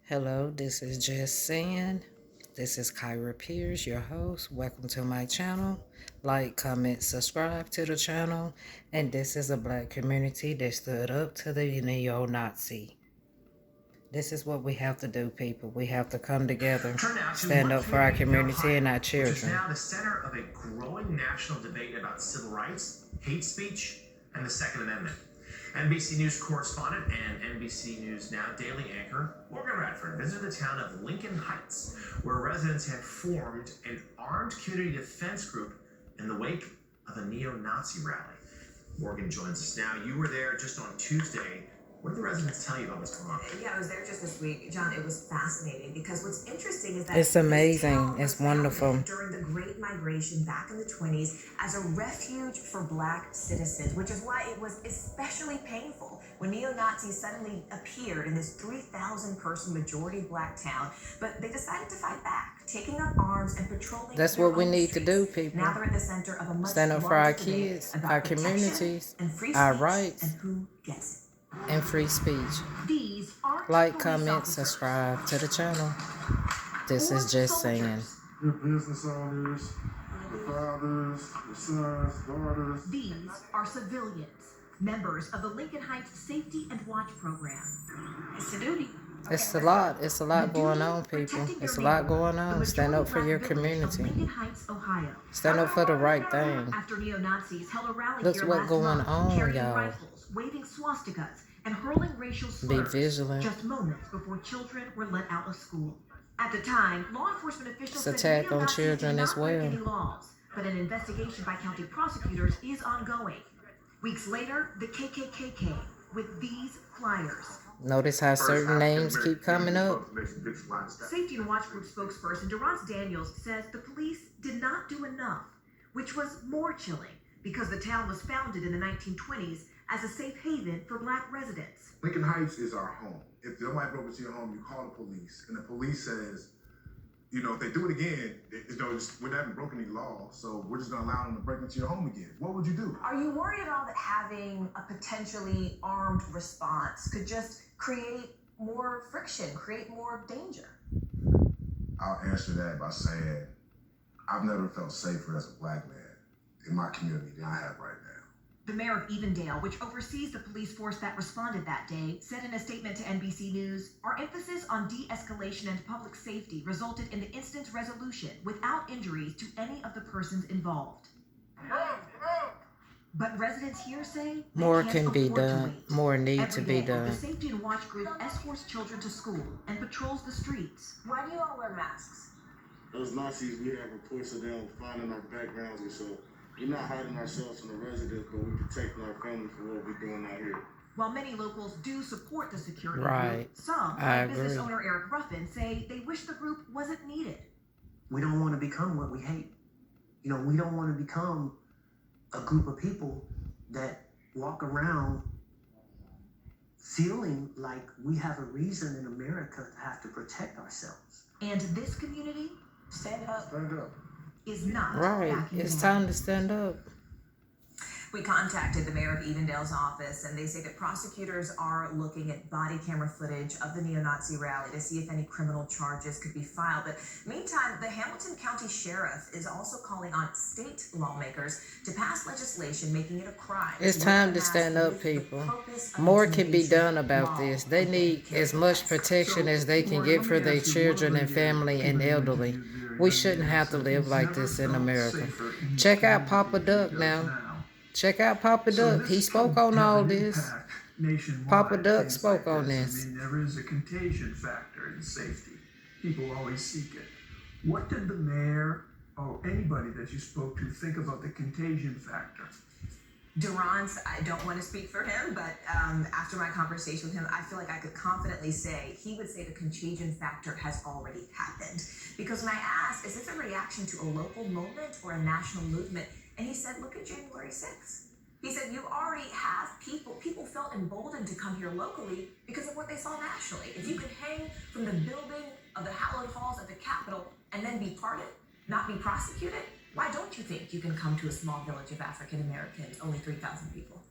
Hello, this is Just Saying. This is Kyra Pierce, your host. Welcome to my channel. Like, comment, subscribe to the channel. And this is a black community that stood up to the neo-Nazi. This is what we have to do, people. We have to come together, stand up for our community and our children. Which is now the center of a growing national debate about civil rights, hate speech, and the Second Amendment. NBC News correspondent and NBC News Now daily anchor Morgan Radford visited the town of Lincoln Heights, where residents have formed an armed community defense group in the wake of a neo-Nazi rally. Morgan joins us now. You were there just on Tuesday. What did the residents tell you about what's going on? Yeah, I was there just this week, John. It was fascinating because what's interesting is that it's amazing. It's wonderful. During the Great Migration back in the 20s as a refuge for black citizens, which is why it was especially painful when neo-Nazis suddenly appeared in this 3,000 person majority black town. But they decided to fight back, taking up arms and patrolling. That's what we need to do, people. Now they're at the center of a much stand up for our kids, our communities, and free our speech, rights, and who gets it. And free speech. Like, comment, subscribe to the channel. This is Just Saying. Your business owners, the fathers, the sons, daughters. These are civilians, members of the Lincoln Heights Safety and Watch Program. It's a duty. It's a lot. It's a lot going on, people. It's a lot going on. Stand up for your community. Lincoln Heights, Ohio. Stand up for the right thing. After neo-Nazis held a rally Look here what's last going month, on, carrying y'all. rifles, waving swastikas, and hurling racial slurs. Be vigilant. Just moments before children were let out of school. At the time, law enforcement officials It's said attack on neo-Nazis children did not as break well. any laws, but an investigation by county prosecutors is ongoing. Weeks later, the KKK with these flyers. Notice how certain names keep coming up. Safety and Watch Group spokesperson Durrance Daniels says the police did not do enough, which was more chilling because the town was founded in the 1920s as a safe haven for black residents. Lincoln Heights is our home. If somebody broke into your home, you call the police, and the police says, if they do it again, we haven't broken any laws, so we're just going to allow them to break into your home again. What would you do? Are you worried at all that having a potentially armed response could just create more friction, create more danger? I'll answer that by saying I've never felt safer as a black man in my community than I have right now. The mayor of Evendale, which oversees the police force that responded that day, said in a statement to NBC News, "Our emphasis on de-escalation and public safety resulted in the incident's resolution without injuries to any of the persons involved." But residents here say More can be done. More need to be The done. Safety and Watch Group escorts children to school and patrols the streets. Why do you all wear masks? Those Nazis, we have reports of them finding our backgrounds, and so we're not hiding ourselves from the residents, but we're protecting our family for what we're doing out here. While many locals do support the security Right. group, some, I like business agree. owner Eric Ruffin, say they wish the group wasn't needed. We don't want to become what we hate. We don't want to become a group of people that walk around feeling like we have a reason in America to have to protect ourselves. And this community Stand up. Stand up. is not Right. backing It's down. time to stand up. We contacted the mayor of Evendale's office, and they say that prosecutors are looking at body camera footage of the neo-Nazi rally to see if any criminal charges could be filed. But meantime, the Hamilton County Sheriff is also calling on state lawmakers to pass legislation making it a crime. It's to time wear a to mask stand up, with the people. purpose of More can be intimidation done about while this. They need carrying as much masks. protection as they can get for their children and family and elderly. We shouldn't have to live like this in America. Check out Papa Duck now. Check out Papa Duck. He spoke on all this. Papa Duck spoke on this. There is a contagion factor in safety. People always seek it. What did the mayor or anybody that you spoke to think about the contagion factor? Durrance, I don't want to speak for him, but after my conversation with him, I feel like I could confidently say he would say the contagion factor has already happened. Because when I asked, is this a reaction to a local moment or a national movement? And he said, look at January 6th. He said, you already have people felt emboldened to come here locally because of what they saw nationally. If you could hang from the building of the hallowed halls of the Capitol and then be pardoned, not be prosecuted, why don't you think you can come to a small village of African Americans, only 3,000 people?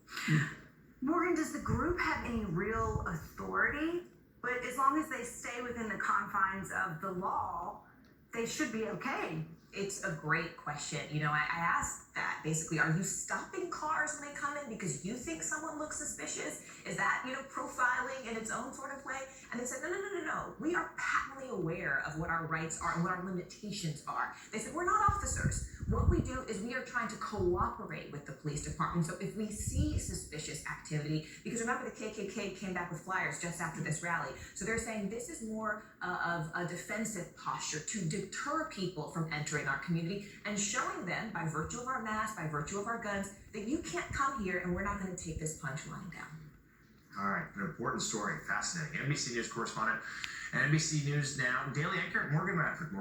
Morgan, does the group have any real authority But as long as they stay within the confines of the law, they should be okay. It's a great question. You know, I asked that basically, are you stopping cars when they come in because you think someone looks suspicious? Is that, you know, profiling in its own sort of way? And they said, no. We are patently aware of what our rights are and what our limitations are. They said, we're not officers. What we do is we are trying to cooperate with the police department. So if we see suspicious activity, because remember the KKK came back with flyers just after this rally. So they're saying this is more of a defensive posture to deter people from entering our community and showing them by virtue of our masks, by virtue of our guns, that you can't come here and we're not going to take this punch lying down. All right, an important story, fascinating. NBC News correspondent and NBC News Now daily anchor Morgan Radford.